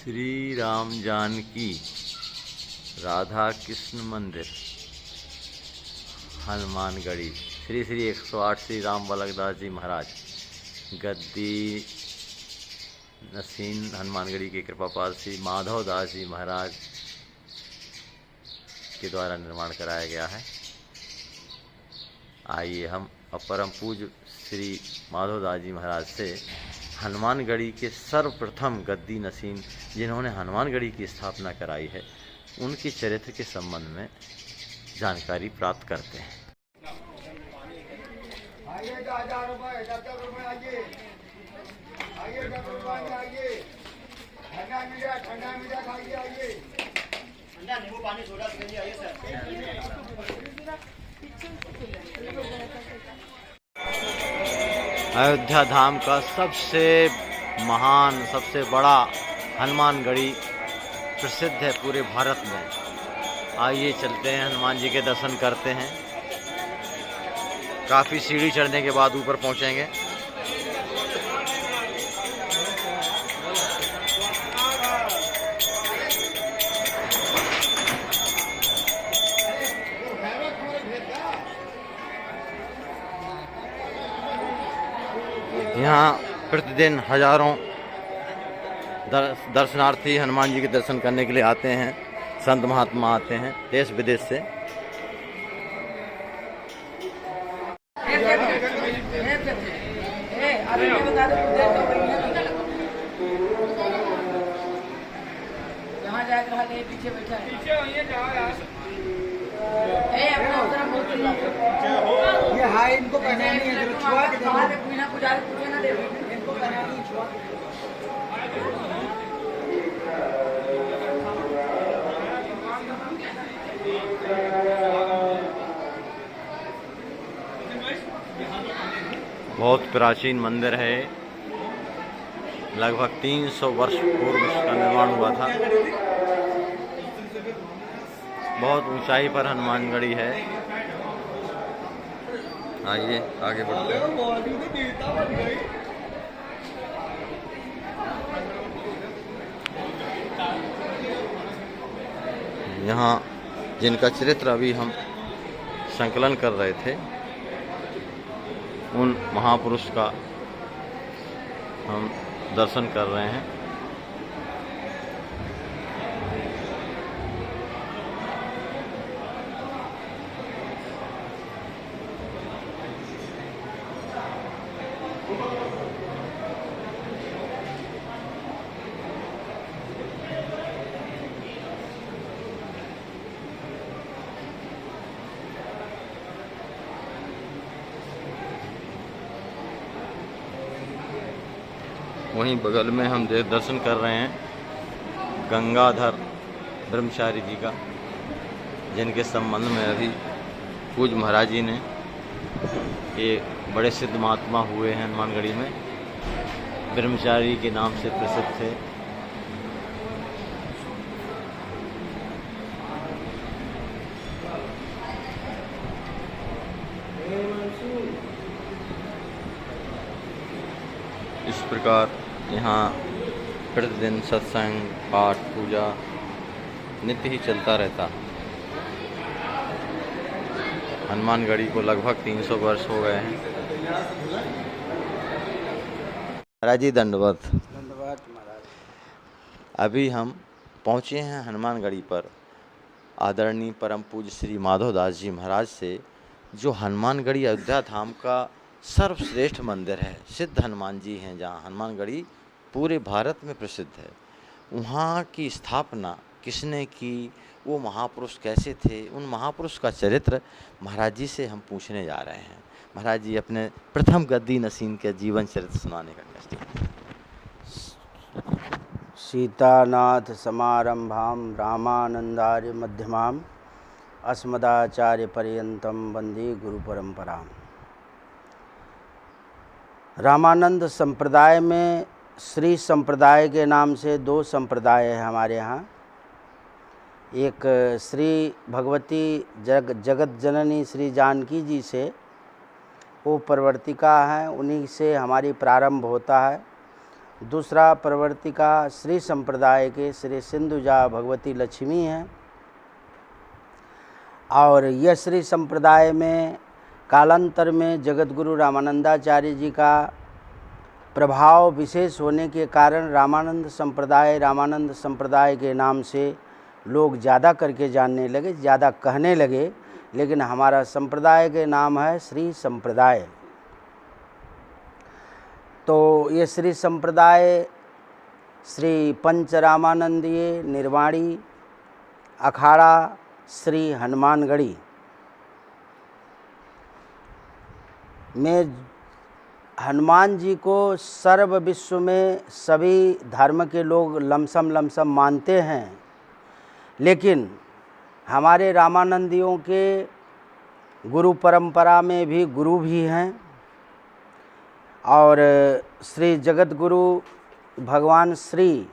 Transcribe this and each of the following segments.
श्री राम जानकी राधा कृष्ण मंदिर हनुमानगढ़ी। श्री श्री 108 श्री राम बालकदास जी महाराज गद्दी नसीन हनुमानगढ़ी के कृपापाल श्री माधव दास जी महाराज के द्वारा निर्माण कराया गया है। आइए हम परम पूज्य श्री माधव दास जी महाराज से हनुमानगढ़ी के सर्वप्रथम गद्दी नसीन जिन्होंने हनुमानगढ़ी की स्थापना कराई है उनके चरित्र के संबंध में जानकारी प्राप्त करते हैं। अयोध्या धाम का सबसे महान सबसे बड़ा हनुमानगढ़ी प्रसिद्ध है पूरे भारत में। आइए चलते हैं, हनुमान जी के दर्शन करते हैं। काफ़ी सीढ़ी चढ़ने के बाद ऊपर पहुंचेंगे। यहाँ प्रतिदिन हजारों दर्शनार्थी हनुमान जी के दर्शन करने के लिए आते हैं। संत महात्मा आते हैं देश विदेश से। पीछे बैठा है ये हाय इनको पहनानी है जो छुआ के देखो बिना पुजारी पूछे ना दे इनको पहनानी छुआ के बहुत प्राचीन मंदिर है। लगभग 300 वर्ष पूर्व इसका निर्माण हुआ था। बहुत ऊंचाई पर हनुमानगढ़ी है। आइए आगे बढ़ते हैं। यहाँ जिनका चरित्र अभी हम संकलन कर रहे थे उन महापुरुष का हम दर्शन कर रहे हैं। वहीं बगल में हम दर्शन कर रहे हैं गंगाधर ब्रह्मचारी जी का, जिनके संबंध में अभी पूज्य महाराज जी ने ये बड़े सिद्ध महात्मा हुए हैं। हनुमानगढ़ी में ब्रह्मचारी के नाम से प्रसिद्ध थे। इस प्रकार यहाँ प्रतिदिन सत्संग पाठ पूजा नित्य ही चलता रहता। हनुमानगढ़ी को लगभग 300 वर्ष हो गए हैं। महाराज जी दंडवत। महाराज। अभी हम पहुँचे हैं हनुमानगढ़ी पर आदरणीय परम पूज्य श्री माधव दास जी महाराज से, जो हनुमानगढ़ी अयोध्या धाम का सर्वश्रेष्ठ मंदिर है। सिद्ध हनुमान जी हैं जहाँ हनुमानगढ़ी पूरे भारत में प्रसिद्ध है। वहाँ की स्थापना किसने की, वो महापुरुष कैसे थे, उन महापुरुष का चरित्र महाराज जी से हम पूछने जा रहे हैं। महाराज जी अपने प्रथम गद्दी नसीन के जीवन चरित्र सुनाने का कष्ट। सीतानाथ समारंभाम रामानंदार्य मध्यमाम अस्मदाचार्य पर्यंतम वंदे गुरु परंपराम। रामानंद संप्रदाय में श्री संप्रदाय के नाम से 2 संप्रदाय है हमारे यहाँ। एक श्री भगवती जगत जननी श्री जानकी जी से वो प्रवर्तिका हैं, उन्हीं से हमारी प्रारंभ होता है। दूसरा प्रवर्तिका श्री संप्रदाय के श्री सिंधुजा भगवती लक्ष्मी हैं। और यह श्री संप्रदाय में कालांतर में जगतगुरु रामानंदाचार्य जी का प्रभाव विशेष होने के कारण रामानंद संप्रदाय के नाम से लोग ज़्यादा करके जानने लगे, ज़्यादा कहने लगे, लेकिन हमारा संप्रदाय के नाम है श्री संप्रदाय। तो ये श्री संप्रदाय श्री पंचरामानंदीय निर्वाणी अखाड़ा श्री हनुमानगढ़ी में हनुमान जी को सर्व विश्व में सभी धर्म के लोग लमसम मानते हैं, लेकिन हमारे रामानंदियों के गुरु परंपरा में भी गुरु भी हैं। और श्री जगत गुरु भगवान श्री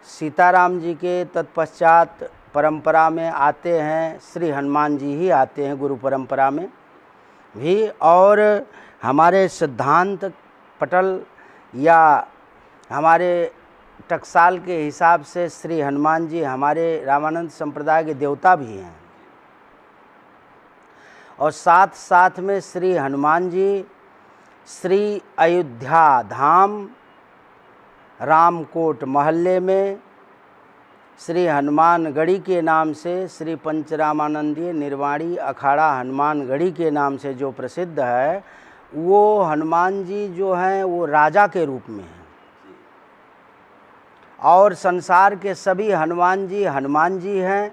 सीताराम जी के तत्पश्चात परंपरा में आते हैं श्री हनुमान जी ही आते हैं गुरु परंपरा में भी। और हमारे सिद्धांत पटल या हमारे टकसाल के हिसाब से श्री हनुमान जी हमारे रामानंद संप्रदाय के देवता भी हैं। और साथ साथ में श्री हनुमान जी श्री अयोध्या धाम रामकोट महल्ले में श्री हनुमानगढ़ी के नाम से श्री पंचरामानंदीय निर्वाणी अखाड़ा हनुमानगढ़ी के नाम से जो प्रसिद्ध है, वो हनुमान जी जो हैं वो राजा के रूप में हैं। और संसार के सभी हनुमान जी हैं,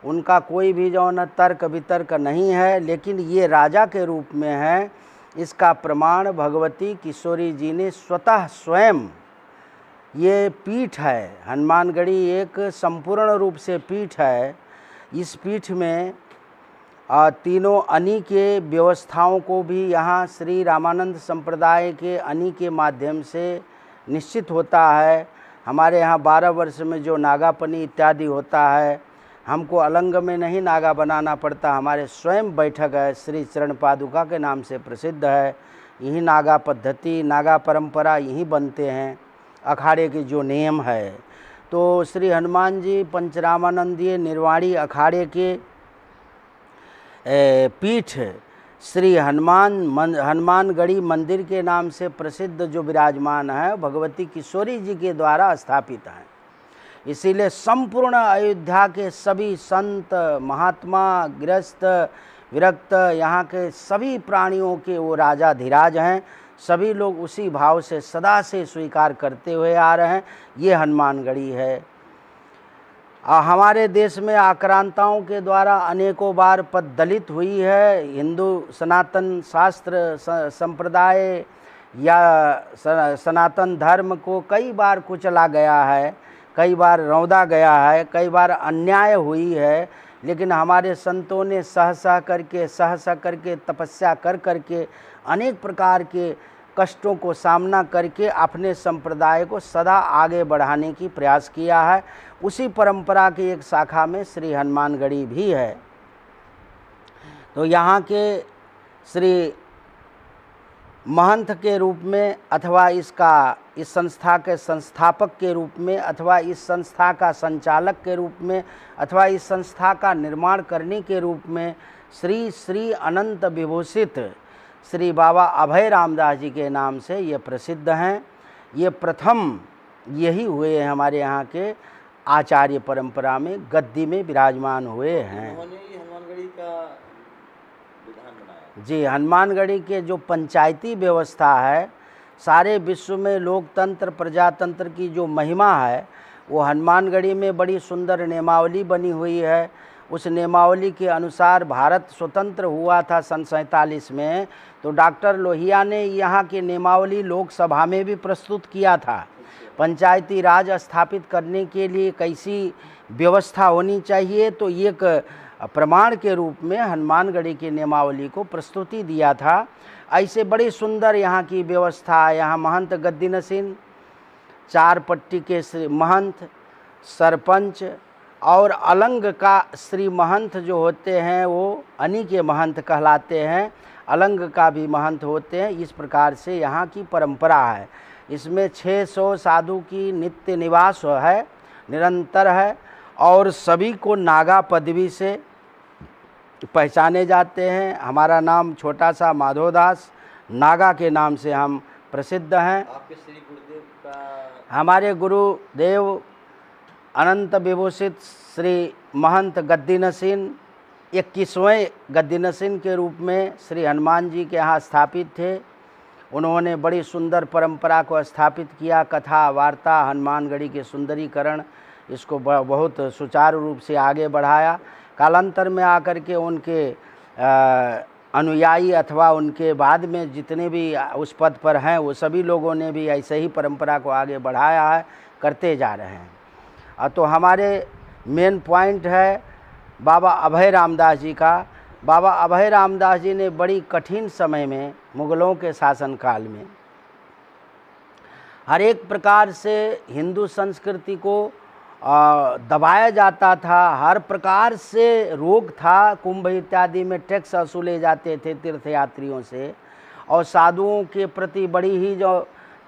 उनका कोई भी जो न तर्क वितर्क नहीं है, लेकिन ये राजा के रूप में है। इसका प्रमाण भगवती किशोरी जी ने स्वतः स्वयं, ये पीठ है हनुमानगढ़ी, एक संपूर्ण रूप से पीठ है। इस पीठ में तीनों अनी के व्यवस्थाओं को भी यहाँ श्री रामानंद संप्रदाय के अनी के माध्यम से निश्चित होता है। हमारे यहाँ 12 वर्ष में जो नागापनी इत्यादि होता है, हमको अलंग में नहीं नागा बनाना पड़ता, हमारे स्वयं बैठक है श्री चरण पादुका के नाम से प्रसिद्ध है। यही नागा पद्धति, नागा परंपरा यही बनते हैं, अखाड़े के जो नियम है। तो श्री हनुमान जी पंचरामानंदीय निर्वाणी अखाड़े के पीठ श्री हनुमानगढ़ी मंदिर के नाम से प्रसिद्ध जो विराजमान है, भगवती किशोरी जी के द्वारा स्थापित हैं। इसीलिए संपूर्ण अयोध्या के सभी संत महात्मा गृहस्थ विरक्त यहाँ के सभी प्राणियों के वो राजाधिराज हैं। सभी लोग उसी भाव से सदा से स्वीकार करते हुए आ रहे हैं। ये हनुमानगढ़ी है। हमारे देश में आक्रांताओं के द्वारा अनेकों बार पद दलित हुई है। हिंदू सनातन शास्त्र संप्रदाय या सनातन धर्म को कई बार कुचला गया है, कई बार रौंदा गया है, कई बार अन्याय हुई है, लेकिन हमारे संतों ने सह करके तपस्या कर करके अनेक प्रकार के कष्टों को सामना करके अपने संप्रदाय को सदा आगे बढ़ाने की प्रयास किया है। उसी परंपरा की एक शाखा में श्री हनुमानगढ़ी भी है। तो यहाँ के श्री महंत के रूप में अथवा इस संस्था के संस्थापक के रूप में अथवा इस संस्था का संचालक के रूप में अथवा इस संस्था का निर्माण करने के रूप में श्री अनंत विभूषित श्री बाबा अभय रामदास जी के नाम से ये प्रसिद्ध हैं। ये प्रथम यही हुए हैं हमारे यहाँ के आचार्य परंपरा में, गद्दी में विराजमान हुए हैं। उन्होंने ये हनुमानगढ़ी का विधान बनाया। जी, हनुमानगढ़ी के जो पंचायती व्यवस्था है, सारे विश्व में लोकतंत्र प्रजातंत्र की जो महिमा है, वो हनुमानगढ़ी में बड़ी सुंदर नियमावली बनी हुई है। उस नियमावली के अनुसार भारत स्वतंत्र हुआ था सन 47 में, तो डॉक्टर लोहिया ने यहाँ की नियमावली लोकसभा में भी प्रस्तुत किया था। पंचायती राज स्थापित करने के लिए कैसी व्यवस्था होनी चाहिए, तो एक प्रमाण के रूप में हनुमानगढ़ी की नियमावली को प्रस्तुति दिया था। ऐसे बड़ी सुंदर यहाँ की व्यवस्था। यहाँ महंत गद्दी नसीन, 4 पट्टी के महंत, सरपंच और अलंग का श्री महंत जो होते हैं वो अनी के महंत कहलाते हैं, अलंग का भी महंत होते हैं। इस प्रकार से यहाँ की परंपरा है। इसमें 600 साधु की नित्य निवास है, निरंतर है, और सभी को नागा पदवी से पहचाने जाते हैं। हमारा नाम छोटा सा माधोदास, नागा के नाम से हम प्रसिद्ध हैं। आपके श्री गुरुदेव का? हमारे गुरुदेव अनंत विभूषित श्री महंत गद्दी नसीन 21वें गद्दी नसीन के रूप में श्री हनुमान जी के यहाँ स्थापित थे। उन्होंने बड़ी सुंदर परंपरा को स्थापित किया। कथा वार्ता हनुमानगढ़ी के सुंदरीकरण, इसको बहुत सुचारू रूप से आगे बढ़ाया। कालांतर में आकर के उनके अनुयायी अथवा उनके बाद में जितने भी उस पद पर हैं वो सभी लोगों ने भी ऐसे ही परंपरा को आगे बढ़ाया है, करते जा रहे हैं। तो हमारे मेन पॉइंट है बाबा अभय रामदास जी का। बाबा अभय रामदास जी ने बड़ी कठिन समय में, मुगलों के शासनकाल में, हर एक प्रकार से हिंदू संस्कृति को दबाया जाता था। हर प्रकार से रोग था। कुंभ इत्यादि में टैक्स वसूले जाते थे तीर्थयात्रियों से, और साधुओं के प्रति बड़ी ही जो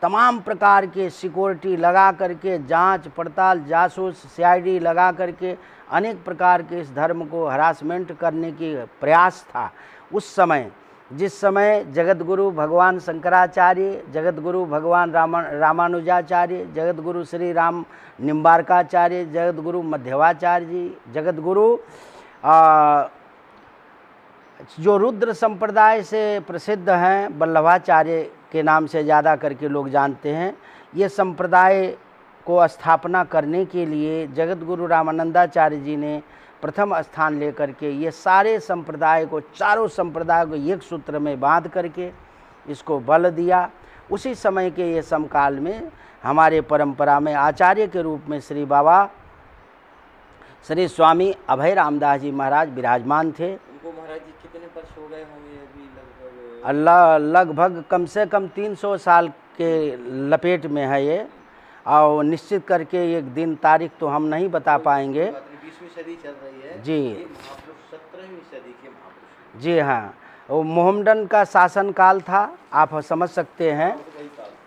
तमाम प्रकार के सिक्योरिटी लगा करके, जांच पड़ताल, जासूस, सीआईडी लगा करके अनेक प्रकार के इस धर्म को हरासमेंट करने की प्रयास था उस समय। जिस समय जगतगुरु भगवान शंकराचार्य, जगतगुरु भगवान रामानुजाचार्य, जगतगुरु श्री राम निम्बारकाचार्य, जगतगुरु मध्यवाचार्य जी, जगतगुरु जो रुद्र संप्रदाय से प्रसिद्ध हैं, वल्लभाचार्य के नाम से ज़्यादा करके लोग जानते हैं, ये संप्रदाय को स्थापना करने के लिए जगतगुरु रामानंदाचार्य जी ने प्रथम स्थान लेकर के ये सारे संप्रदाय को, चारों संप्रदाय को एक सूत्र में बांध करके इसको बल दिया। उसी समय के ये समकाल में हमारे परंपरा में आचार्य के रूप में श्री बाबा श्री स्वामी अभय रामदास जी महाराज विराजमान थे। उनको महाराज जी कितने वर्ष हो गए होंगे अभी? लगभग कम से कम 300 साल के लपेट में है ये, और निश्चित करके एक दिन तारीख तो हम नहीं बता पाएंगे। 20वीं सदी चल रही है जी। 17वीं सदी के महापुरुष। जी हाँ, वो मोहम्मदन का शासनकाल था, आप समझ सकते हैं।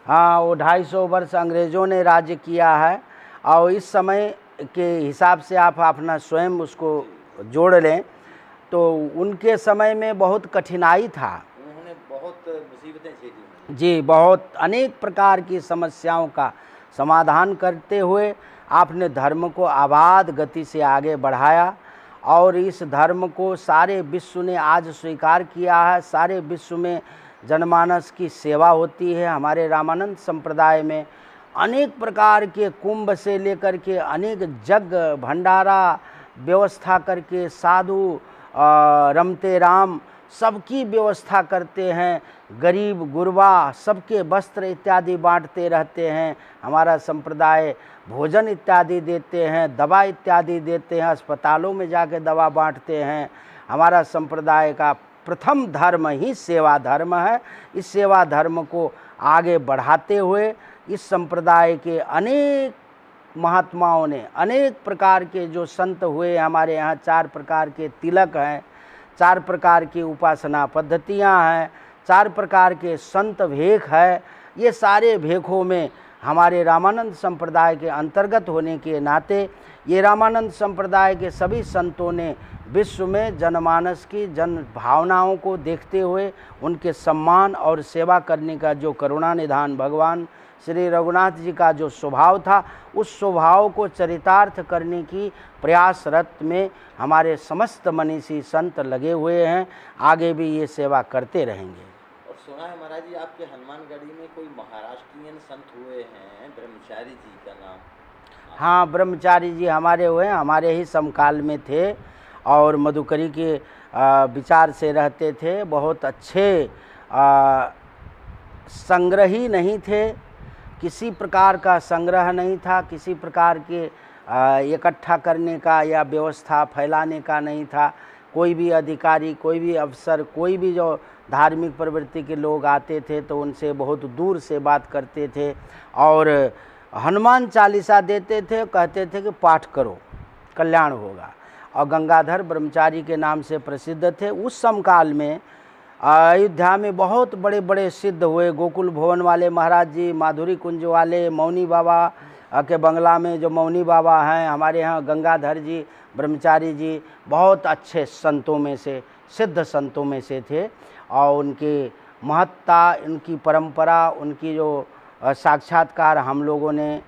हाँ, वो 250 वर्ष अंग्रेज़ों ने राज्य किया है, और इस समय के हिसाब से आप अपना स्वयं उसको जोड़ लें तो उनके समय में बहुत कठिनाई था। उन्होंने बहुत मुसीबतें झेली जी, बहुत अनेक प्रकार की समस्याओं का समाधान करते हुए आपने धर्म को आबाद गति से आगे बढ़ाया, और इस धर्म को सारे विश्व ने आज स्वीकार किया है। सारे विश्व में जनमानस की सेवा होती है। हमारे रामानंद संप्रदाय में अनेक प्रकार के कुंभ से लेकर के अनेक जग भंडारा व्यवस्था करके साधु रमते राम सबकी व्यवस्था करते हैं। गरीब गुरबा सबके वस्त्र इत्यादि बांटते रहते हैं। हमारा संप्रदाय भोजन इत्यादि देते हैं, दवा इत्यादि देते हैं, अस्पतालों में जाके दवा बांटते हैं। हमारा संप्रदाय का प्रथम धर्म ही सेवा धर्म है। इस सेवा धर्म को आगे बढ़ाते हुए इस संप्रदाय के अनेक महात्माओं ने, अनेक प्रकार के जो संत हुए, हमारे यहाँ 4 प्रकार के तिलक हैं, 4 प्रकार की उपासना पद्धतियाँ हैं, 4 प्रकार के संत भेख है। ये सारे भेखों में हमारे रामानंद संप्रदाय के अंतर्गत होने के नाते ये रामानंद संप्रदाय के सभी संतों ने विश्व में जनमानस की जन भावनाओं को देखते हुए उनके सम्मान और सेवा करने का जो करुणा निधान भगवान श्री रघुनाथ जी का जो स्वभाव था, उस स्वभाव को चरितार्थ करने की प्रयासरत में हमारे समस्त मनीषी संत लगे हुए हैं। आगे भी ये सेवा करते रहेंगे। और सुना है महाराज जी आपके हनुमानगढ़ी में कोई महाराष्ट्रियन संत हुए हैं, ब्रह्मचारी जी का नाम? हाँ, ब्रह्मचारी जी हमारे हुए, हमारे ही समकाल में थे और मधुकरी के विचार से रहते थे। बहुत अच्छे संग्रही नहीं थे, किसी प्रकार का संग्रह नहीं था, किसी प्रकार के इकट्ठा करने का या व्यवस्था फैलाने का नहीं था। कोई भी अधिकारी, कोई भी अफसर, कोई भी जो धार्मिक प्रवृत्ति के लोग आते थे तो उनसे बहुत दूर से बात करते थे और हनुमान चालीसा देते थे, कहते थे कि पाठ करो कल्याण होगा। और गंगाधर ब्रह्मचारी के नाम से प्रसिद्ध थे। उस समकाल में अयोध्या में बहुत बड़े बड़े सिद्ध हुए, गोकुल भवन वाले महाराज जी, माधुरी कुंज वाले, मौनी बाबा के बंगला में जो मौनी बाबा हैं, हमारे यहाँ गंगाधर जी, ब्रह्मचारी जी, बहुत अच्छे संतों में से, सिद्ध संतों में से थे। और उनकी महत्ता, उनकी परंपरा, उनकी जो साक्षात्कार हम लोगों ने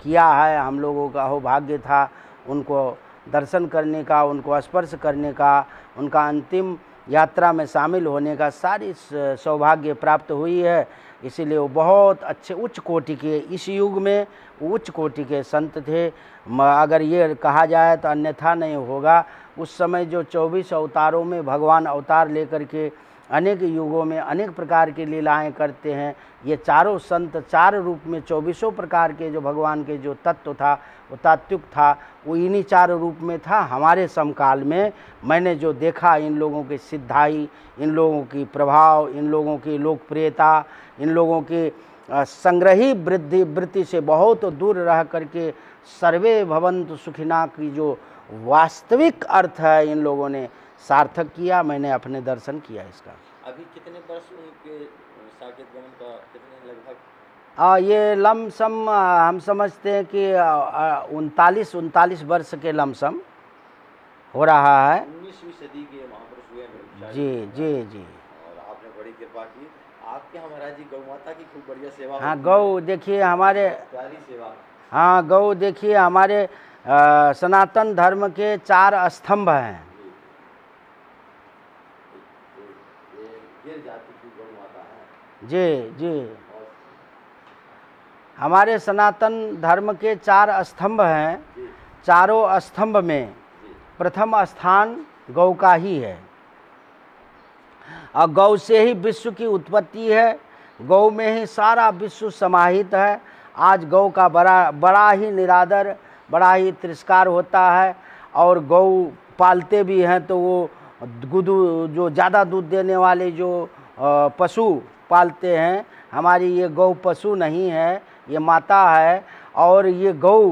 किया है, हम लोगों का सौभाग्य था उनको दर्शन करने का, उनको स्पर्श करने का, उनका अंतिम यात्रा में शामिल होने का सारी सौभाग्य प्राप्त हुई है। इसीलिए वो बहुत अच्छे उच्च कोटि के, इस युग में उच्च कोटि के संत थे। अगर ये कहा जाए तो अन्यथा नहीं होगा। उस समय जो 24 अवतारों में भगवान अवतार लेकर के अनेक युगों में अनेक प्रकार की लीलाएं करते हैं, ये चारों संत 4 रूप में 24 प्रकार के जो भगवान के जो तत्व था, वो तात्विक था, वो इन्हीं 4 रूप में था। हमारे समकाल में मैंने जो देखा, इन लोगों की सिद्धाई, इन लोगों की प्रभाव, इन लोगों की लोकप्रियता, इन लोगों की संग्रही वृत्ति से बहुत दूर रह करके सर्वे भवन्तु सुखिना की जो वास्तविक अर्थ है, इन लोगों ने सार्थक किया। मैंने अपने दर्शन किया इसका। अभी कितने वर्ष उनके साकेत गमन का, कितने लगभग? ये लमसम हम समझते हैं कि 39 वर्ष के लमसम हो रहा है। 19वीं सदी के महापुरुष हुए हैं। जी जी जी। और आपने बड़ी कृपा की। आपके यहाँ महाराज जी गौ माता की खूब बढ़िया सेवा। हाँ, गौ देखिए हमारे, प्यारी सेवा। हाँ, गौ देखिए हमारे सनातन धर्म के 4 स्तंभ हैं। गिर जाति की गौ माता है। जी जी, हमारे सनातन धर्म के 4 स्तंभ हैं। चारों स्तंभ में प्रथम स्थान गौ का ही है, और गौ से ही विश्व की उत्पत्ति है, गौ में ही सारा विश्व समाहित है। आज गौ का बड़ा ही निरादर, बड़ा ही तिरस्कार होता है। और गौ पालते भी हैं तो वो जो ज़्यादा दूध देने वाले जो पशु पालते हैं, हमारी ये गौ पशु नहीं है, ये माता है। और ये गौ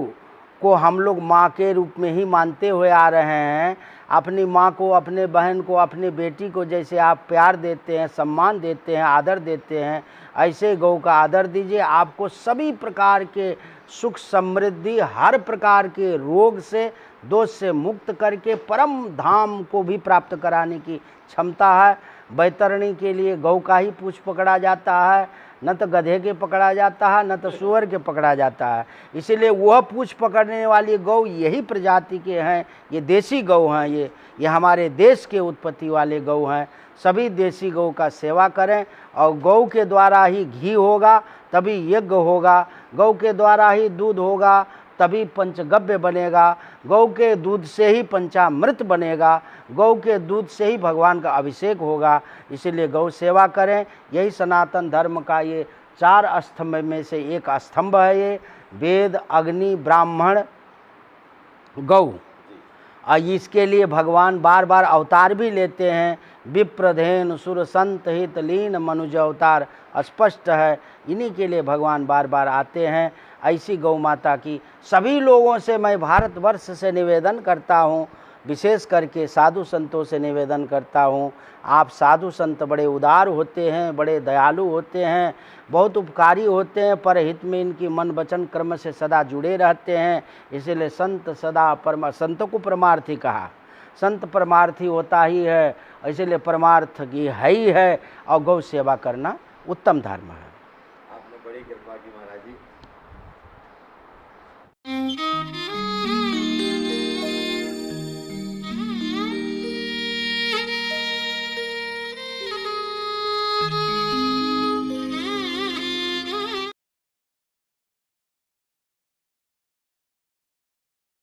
को हम लोग माँ के रूप में ही मानते हुए आ रहे हैं। अपनी माँ को, अपने बहन को, अपनी बेटी को जैसे आप प्यार देते हैं, सम्मान देते हैं, आदर देते हैं, ऐसे गौ का आदर दीजिए। आपको सभी प्रकार के सुख समृद्धि, हर प्रकार के रोग से, दोष से मुक्त करके परम धाम को भी प्राप्त कराने की क्षमता है। बैतरणी के लिए गौ का ही पूँछ पकड़ा जाता है, न तो गधे के पकड़ा जाता है, न तो सूअर के पकड़ा जाता है। इसीलिए वह पूँछ पकड़ने वाली गौ यही प्रजाति के हैं, ये देसी गौ हैं। ये हमारे देश के उत्पत्ति वाले गौ हैं। सभी देसी गौ का सेवा करें, और गौ के द्वारा ही घी होगा तभी यज्ञ होगा, गौ के द्वारा ही दूध होगा तभी पंचगव्य बनेगा, गौ के दूध से ही पंचामृत बनेगा, गौ के दूध से ही भगवान का अभिषेक होगा। इसीलिए गौ सेवा करें। यही सनातन धर्म का ये 4 स्तंभ में से एक स्तंभ है। ये वेद, अग्नि, ब्राह्मण, गौ। और इसके लिए भगवान बार बार अवतार भी लेते हैं। विप्रधेन सुर संत हित लीन मनुज अवतार स्पष्ट है। इन्हीं के लिए भगवान बार बार आते हैं। ऐसी गौ माता की सभी लोगों से मैं भारतवर्ष से निवेदन करता हूँ, विशेष करके साधु संतों से निवेदन करता हूँ। आप साधु संत बड़े उदार होते हैं, बड़े दयालु होते हैं, बहुत उपकारी होते हैं, पर हित में इनकी मन वचन कर्म से सदा जुड़े रहते हैं। इसीलिए संत सदा संत को परमार्थी कहा। संत परमार्थी होता ही है, इसीलिए परमार्थ की है ही है। और गौ सेवा करना उत्तम धर्म है।